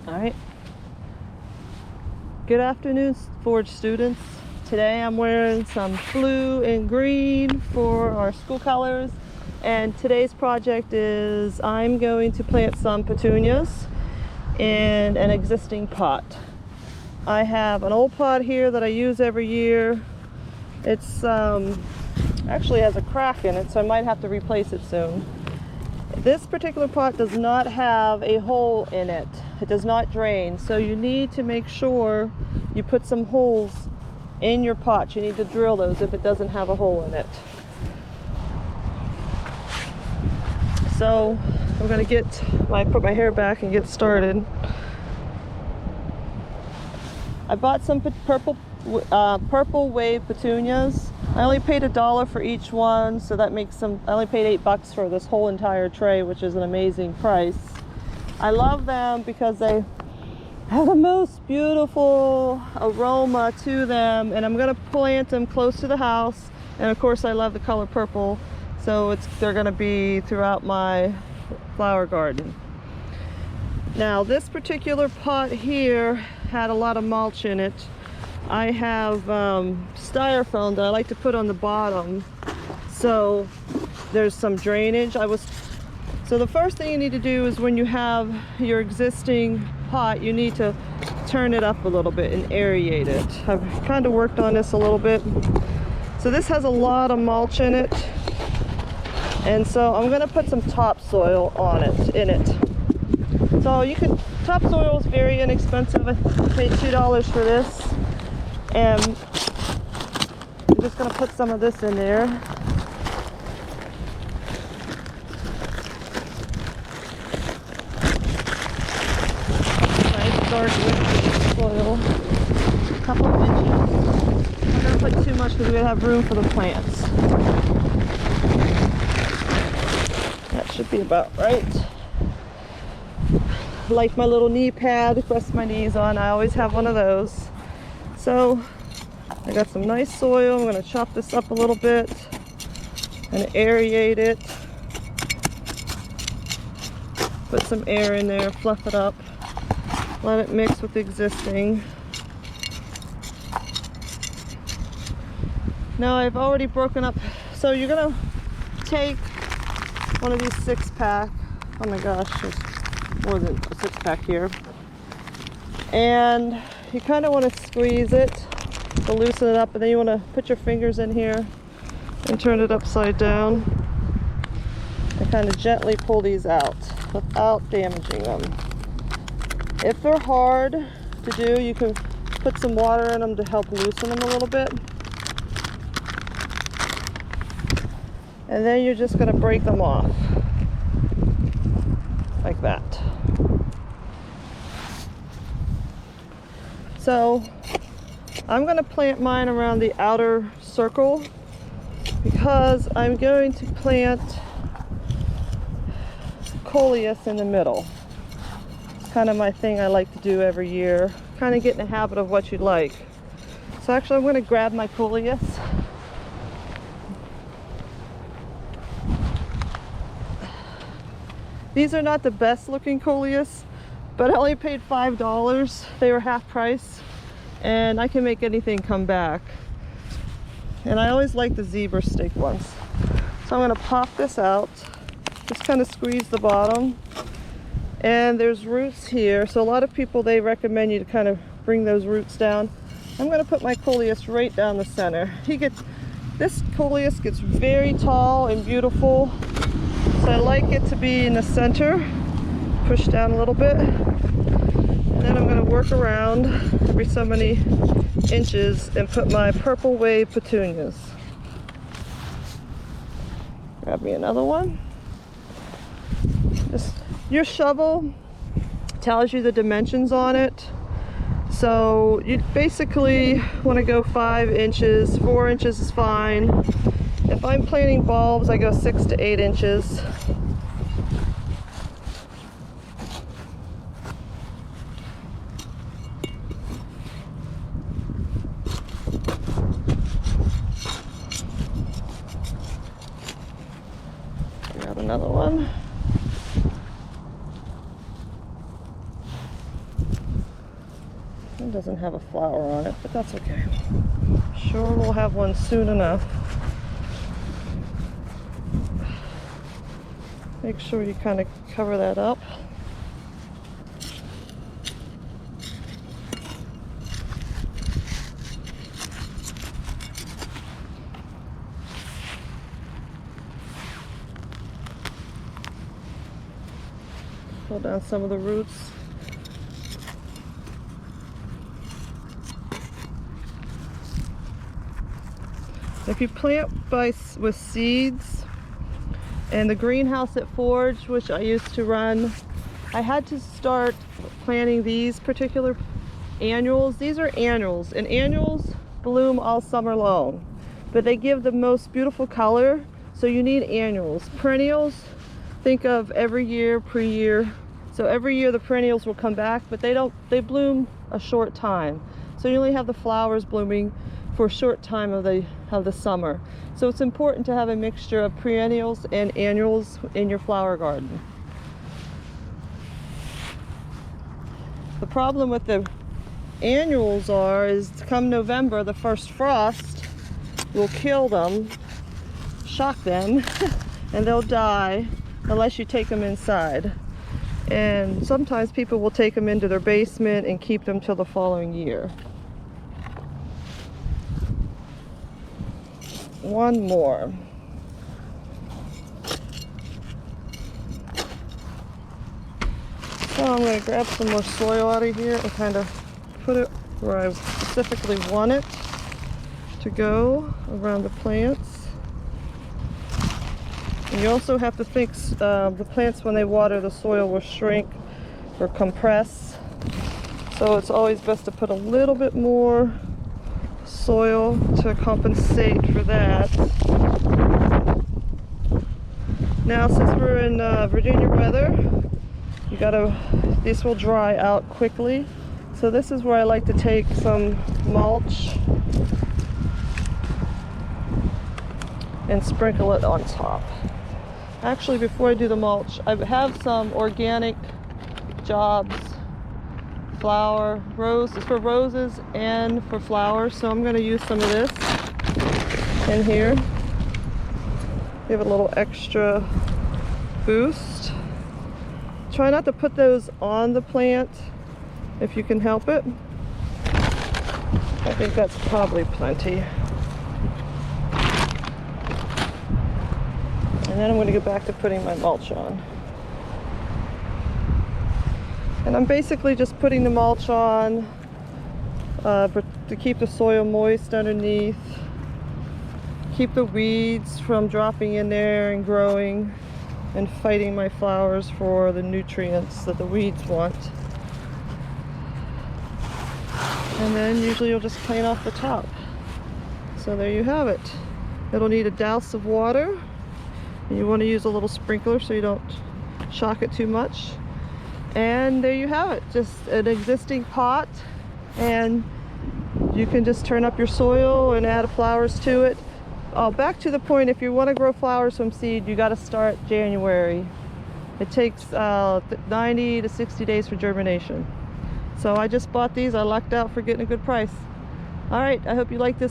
All right. Good afternoon, Forge students. Today I'm wearing some blue and green for our school colors, and today's project is I'm going to plant some petunias in an existing pot. I have an old pot here that I use every year. It's actually has a crack in it, so I might have to replace it soon. This particular pot does not have a hole in it. It does not drain, so you need to make sure you put some holes in your pot. You need to drill those if it doesn't have a hole in it. So I'm going to put my hair back and get started. I bought some purple wave petunias. I only paid $1 for each one, so that makes them, I only paid $8 for this whole entire tray, which is an amazing price. I love them because they have the most beautiful aroma to them, and I'm going to plant them close to the house. And of course I love the color purple, so they're going to be throughout my flower garden. Now this particular pot here had a lot of mulch in it. I have styrofoam that I like to put on the bottom, so there's some drainage. So the first thing you need to do is, when you have your existing pot, you need to turn it up a little bit and aerate it. I've kind of worked on this a little bit. So this has a lot of mulch in it, and so I'm going to put some topsoil in it. So topsoil is very inexpensive. I paid $2 for this, and I'm just going to put some of this in there. Start with soil, a couple of inches. I'm not going to put too much because we have room for the plants. That should be about right. Like my little knee pad to rest my knees on. I always have one of those. So I got some nice soil. I'm going to chop this up a little bit and aerate it. Put some air in there, fluff it up. Let it mix with the existing. Now I've already broken up. So you're gonna take one of these 6-pack. Oh my gosh, there's more than a 6-pack here. And you kind of want to squeeze it to loosen it up, and then you want to put your fingers in here and turn it upside down and kind of gently pull these out without damaging them. If they're hard to do, you can put some water in them to help loosen them a little bit. And then you're just going to break them off like that. So I'm going to plant mine around the outer circle because I'm going to plant coleus in the middle. Kind of my thing I like to do every year. Kind of get in the habit of what you like. So actually I'm going to grab my coleus. These are not the best looking coleus, but I only paid $5. They were half price, and I can make anything come back. And I always like the zebra stick ones. So I'm going to pop this out. Just kind of squeeze the bottom. And there's roots here, so a lot of people, they recommend you to kind of bring those roots down. I'm going to put my coleus right down the center. This coleus gets very tall and beautiful, so I like it to be in the center. Push down a little bit, and then I'm going to work around every so many inches and put my purple wave petunias. Grab me another one. Your shovel tells you the dimensions on it. So you basically want to go 5 inches, 4 inches is fine. If I'm planting bulbs, I go 6 to 8 inches. Grab another one. It doesn't have a flower on it, but that's okay. Sure, we'll have one soon enough. Make sure you kind of cover that up. Pull down some of the roots. If you plant with seeds, and the greenhouse at Forge, which I used to run, I had to start planting these particular annuals. These are annuals, and annuals bloom all summer long, but they give the most beautiful color, so you need annuals. Perennials, think of every year, pre-year. So every year the perennials will come back, but they bloom a short time. So you only have the flowers blooming for a short time of the summer. So it's important to have a mixture of perennials and annuals in your flower garden. The problem with the annuals is come November, the first frost will kill them, shock them, and they'll die unless you take them inside. And sometimes people will take them into their basement and keep them till the following year. One more. So I'm going to grab some more soil out of here and kind of put it where I specifically want it to go around the plants. And you also have to think the plants, when they water, the soil will shrink or compress. So it's always best to put a little bit more soil to compensate for that. Now, since we're in Virginia weather, these will dry out quickly. So this is where I like to take some mulch and sprinkle it on top. Actually, before I do the mulch, I have some organic jobs, it's for roses and for flowers, so I'm going to use some of this in here. Give it a little extra boost. Try not to put those on the plant if you can help it. I think that's probably plenty. And then I'm going to go back to putting my mulch on. And I'm basically just putting the mulch on to keep the soil moist underneath, keep the weeds from dropping in there and growing and fighting my flowers for the nutrients that the weeds want. And then usually you'll just clean off the top. So there you have it. It'll need a douse of water. And you want to use a little sprinkler so you don't shock it too much. And there you have it, just an existing pot, and you can just turn up your soil and add flowers to it. Back to the point, if you want to grow flowers from seed, you got to start January. It takes 90 to 60 days for germination. So I just bought these. I lucked out for getting a good price. All right, I hope you like this